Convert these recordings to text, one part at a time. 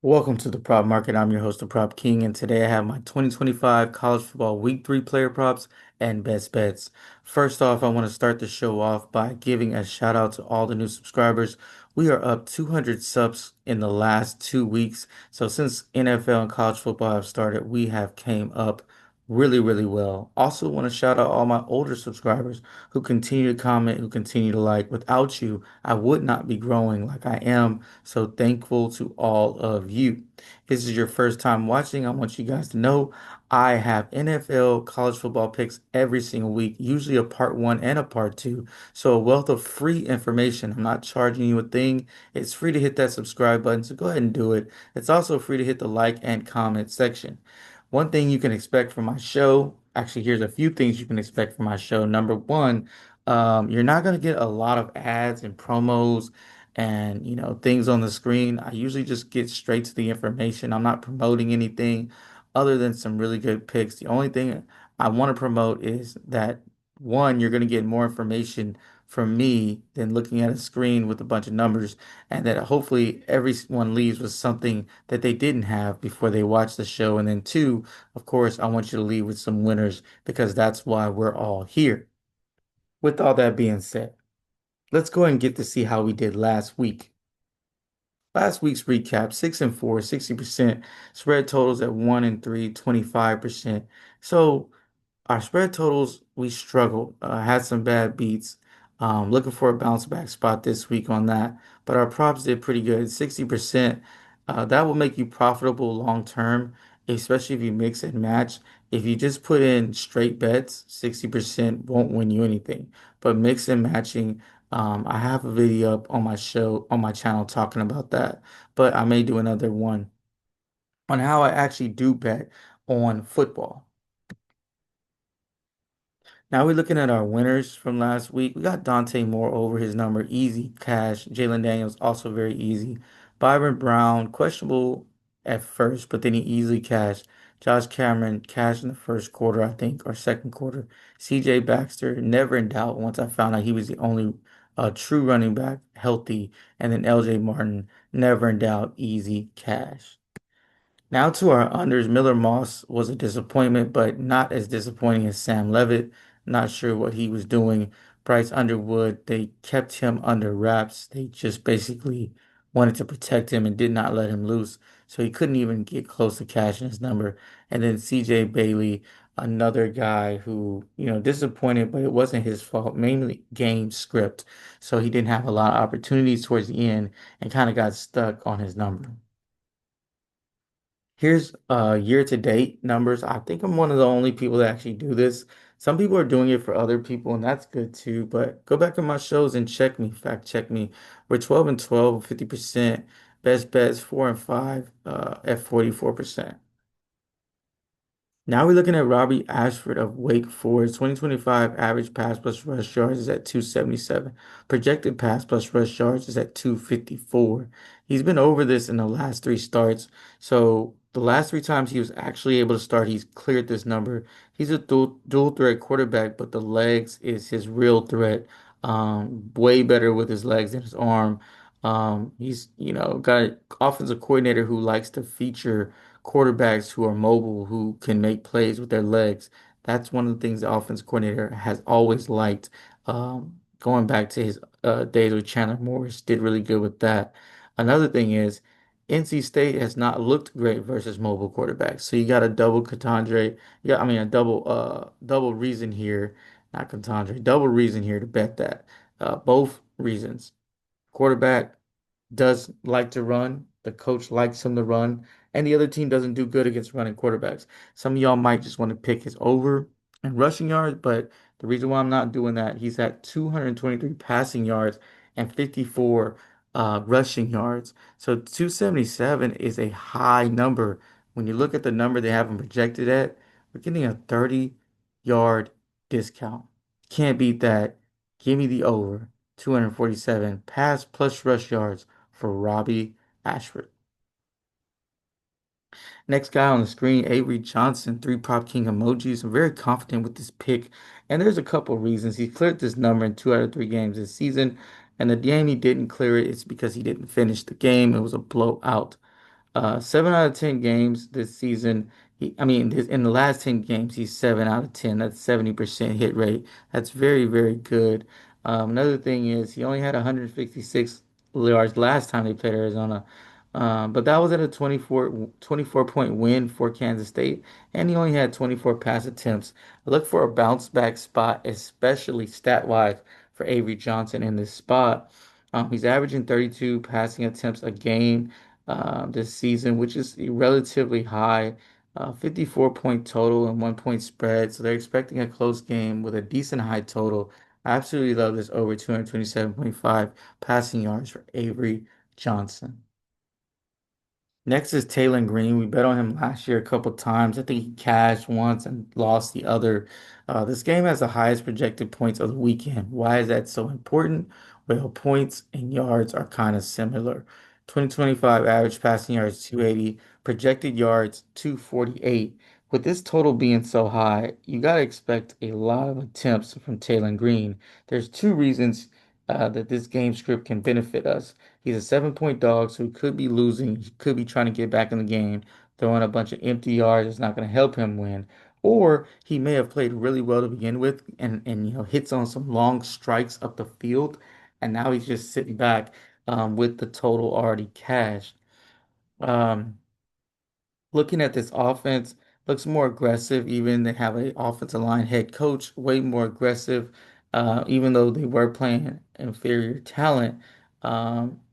Welcome to the Prop Market. I'm your host, the Prop King, and today I have my 2025 college football week 3 player props and best bets. First off, I want to start the show off by giving a shout out to all the new subscribers. We are up 200 subs in the last 2 weeks. So since NFL and college football have started, we have came up really, really well. Also want to shout out all my older subscribers who continue to comment, who continue to like. Without you, I would not be growing like I am. So thankful to all of you. If this is your first time watching, I want you guys to know I have NFL college football picks every single week, usually a part one and a part two. So a wealth of free information. I'm not charging you a thing. It's free to hit that subscribe button, so go ahead and do it. It's also free to hit the like and comment section. One thing you can expect from my show, actually, here's a few things you can expect from my show. Number one, you're not going to get a lot of ads and promos and things on the screen. I usually just get straight to the information. I'm not promoting anything other than some really good picks. The only thing I want to promote is that one, you're going to get more information from me than looking at a screen with a bunch of numbers, and that hopefully everyone leaves with something that they didn't have before they watch the show. And then two, of course, I want you to leave with some winners because that's why we're all here. With all that being said, let's go ahead and get to see how we did last week. Last week's recap, 6 and 4, 60%. Spread totals at 1 and 3, 25%. So our spread totals, we struggled, had some bad beats. Looking for a bounce back spot this week on that. But our props did pretty good. 60%. That will make you profitable long term, especially if you mix and match. If you just put in straight bets, 60% won't win you anything. But mix and matching, I have a video up on my show, on my channel talking about that. But I may do another one on how I actually do bet on football. Now we're looking at our winners from last week. We got Dante Moore over his number, easy cash. Jalen Daniels also very easy. Byron Brown, questionable at first, but then he easily cashed. Josh Cameron cashed in the first quarter, I think, or second quarter. CJ Baxter, never in doubt once I found out he was the only true running back healthy. And then LJ Martin, never in doubt, easy cash. Now to our unders. Miller Moss was a disappointment, but not as disappointing as Sam Levitt. Not sure what he was doing. Bryce Underwood, they kept him under wraps. They just basically wanted to protect him and did not let him loose. So he couldn't even get close to cashing his number. And then CJ Bailey, another guy who, disappointed, but it wasn't his fault, mainly game script. So he didn't have a lot of opportunities towards the end and kind of got stuck on his number. Here's year to date numbers. I think I'm one of the only people that actually do this. Some people are doing it for other people, and that's good too. But go back to my shows and check me, fact check me. We're 12 and 12, 50%. Best bets 4 and 5 at 44%. Now we're looking at Robbie Ashford of Wake Forest. 2025 average pass plus rush yards is at 277. Projected pass plus rush yards is at 254. He's been over this in the last three starts. So the last three times he was actually able to start, he's cleared this number. He's a dual threat quarterback, but the legs is his real threat. Way better with his legs than his arm. He's, got an offensive coordinator who likes to feature quarterbacks who are mobile, who can make plays with their legs. That's one of the things the offense coordinator has always liked. Going back to his days with Chandler Morris, did really good with that. Another thing is NC State has not looked great versus mobile quarterbacks. So you got a double Katandre. Yeah, I mean a double reason here, not Katandre, double reason here to bet that. Both reasons. Quarterback does like to run. The coach likes him to run, and the other team doesn't do good against running quarterbacks. Some of y'all might just want to pick his over and rushing yards, but the reason why I'm not doing that, he's at 223 passing yards and 54 rushing yards. So 277 is a high number. When you look at the number they have him projected at, we're getting a 30-yard discount. Can't beat that. Give me the over. 247 pass plus rush yards for Robbie Ashford. Next guy on the screen, Avery Johnson, three Prop King emojis. I'm very confident with this pick, and there's a couple reasons. He cleared this number in 2 out of 3 games this season, and the game he didn't clear it, it's because he didn't finish the game. It was a blowout. Seven out of 10 games this season. In the last 10 games, he's 7 out of 10. That's 70% hit rate. That's very, very good. Another thing is he only had 156 yards last time they played Arizona. But that was at a 24 point win for Kansas State, and he only had 24 pass attempts. I look for a bounce back spot, especially stat wise, for Avery Johnson in this spot. He's averaging 32 passing attempts a game this season, which is relatively high. 54 point total and 1 point spread. So they're expecting a close game with a decent high total. I absolutely love this over 227.5 passing yards for Avery Johnson. Next is Taylor Green. We bet on him last year a couple times. I think he cashed once and lost the other. This game has the highest projected points of the weekend. Why is that so important? Well, points and yards are kind of similar. 2025 average passing yards 280, projected yards 248. With this total being so high, you got to expect a lot of attempts from Taylor Green. There's two reasons that this game script can benefit us. He's a 7 point dog, so he could be losing. He could be trying to get back in the game, throwing a bunch of empty yards. It's not going to help him win. Or he may have played really well to begin with and hits on some long strikes up the field, and now he's just sitting back with the total already cashed. Um, Looking at this offense, looks more aggressive. Even they have an offensive line head coach, way more aggressive. Even though they were playing inferior talent,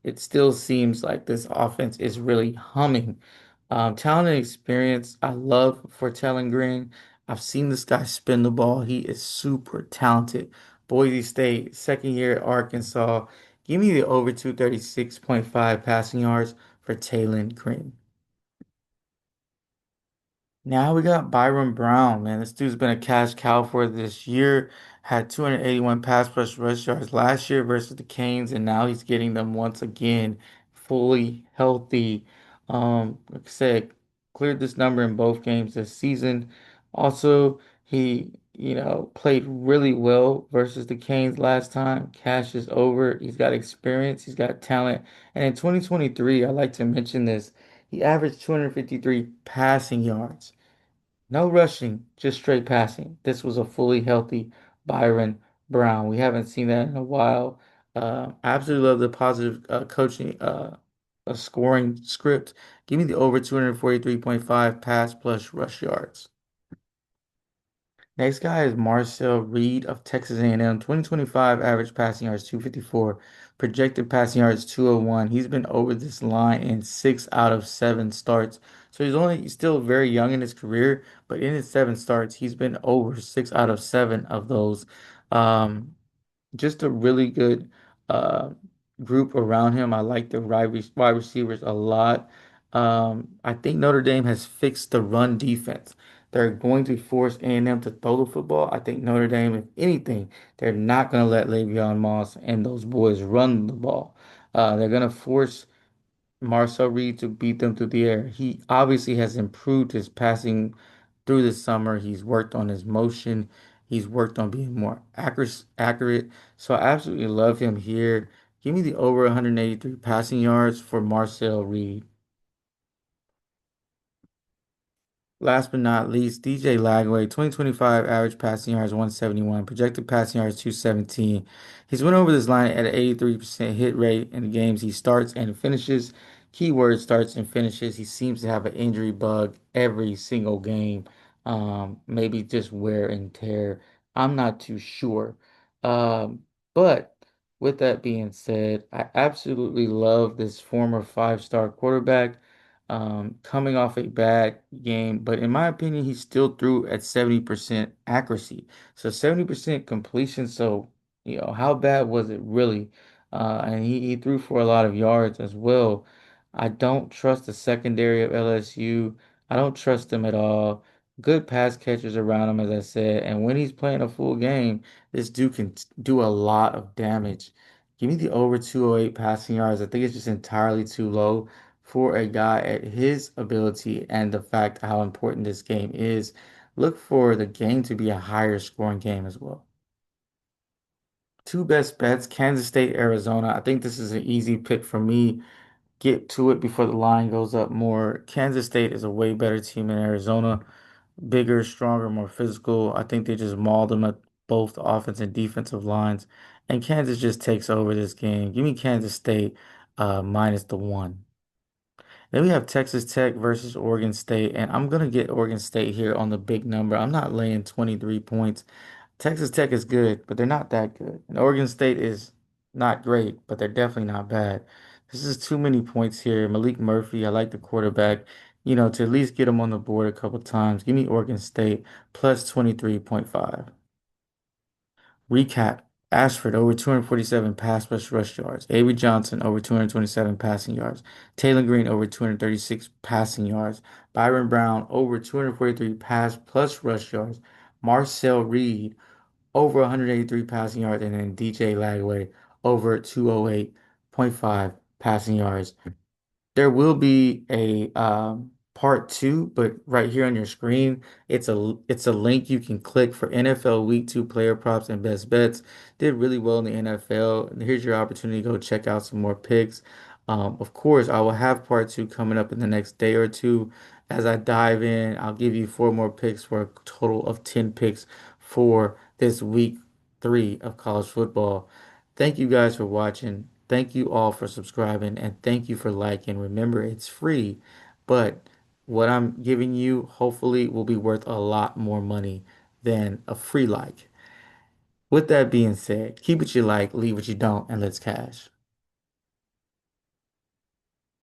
it still seems like this offense is really humming. Talent and experience, I love for Talon Green. I've seen this guy spin the ball. He is super talented. Boise State, second year at Arkansas. Give me the over 236.5 passing yards for Talon Green. Now we got Byron Brown, man. This dude's been a cash cow for this year. Had 281 pass plus rush yards last year versus the Canes, and now he's getting them once again, fully healthy. Like I said, cleared this number in both games this season. Also, he, played really well versus the Canes last time. Cash is over. He's got experience. He's got talent. And in 2023, I like to mention this. He averaged 253 passing yards. No rushing, just straight passing. This was a fully healthy Byron Brown. We haven't seen that in a while. I absolutely love the positive coaching, scoring script. Give me the over 243.5 pass plus rush yards. Next guy is Marcel Reed of Texas A&M. 2025 average passing yards 254, projected passing yards 201. He's been over this line in 6 out of 7 starts. So he's still very young in his career, but in his 7 starts, he's been over 6 out of 7 of those. Um, just a really good uh, group around him. I like the wide receivers a lot. I think Notre Dame has fixed the run defense. They're going to force A&M to throw the football. I think Notre Dame, if anything, they're not going to let Le'Veon Moss and those boys run the ball. They're going to force Marcel Reed to beat them through the air. He obviously has improved his passing through the summer. He's worked on his motion. He's worked on being more accurate. So I absolutely love him here. Give me the over 183 passing yards for Marcel Reed. Last but not least, DJ Lagway, 2025 average passing yards 171, projected passing yards 217. He's went over this line at an 83% hit rate in the games he starts and finishes. Keyword starts and finishes. He seems to have an injury bug every single game. Maybe just wear and tear. I'm not too sure. But with that being said, I absolutely love this former five-star quarterback coming off a bad game, but in my opinion, he still threw at 70% accuracy. So 70% completion. So, how bad was it really? And he threw for a lot of yards as well. I don't trust the secondary of LSU. I don't trust them at all. Good pass catchers around him, as I said. And when he's playing a full game, this dude can do a lot of damage. Give me the over 208 passing yards. I think it's just entirely too low for a guy at his ability and the fact how important this game is. Look for the game to be a higher scoring game as well. Two best bets, Kansas State, Arizona. I think this is an easy pick for me. get to it before the line goes up more. Kansas State is a way better team than Arizona. Bigger, stronger, more physical. I think they just mauled them at both offense and defensive lines. And Kansas just takes over this game. Give me Kansas State minus the one. Then we have Texas Tech versus Oregon State, and I'm gonna get Oregon State here on the big number. I'm not laying 23 points. Texas Tech is good, but they're not that good. And Oregon State is not great, but they're definitely not bad. This is too many points here. Malik Murphy, I like the quarterback, to at least get him on the board a couple times. Give me Oregon State plus 23.5. Recap. Ashford over 247 pass plus rush yards. Avery Johnson over 227 passing yards. Taylor Green over 236 passing yards. Byron Brown over 243 pass plus rush yards. Marcel Reed over 183 passing yards. And then DJ Lagway over 208.5 passing yards. There will be a part two, but right here on your screen, it's a link you can click for NFL Week 2 player props and best bets. Did really well in the NFL. And here's your opportunity to go check out some more picks. Of course, I will have part two coming up in the next day or two. As I dive in, I'll give you four more picks for a total of 10 picks for this week 3 of college football. Thank you guys for watching. Thank you all for subscribing and thank you for liking. Remember, it's free, but what I'm giving you hopefully will be worth a lot more money than a free like. With that being said, keep what you like, leave what you don't, and let's cash.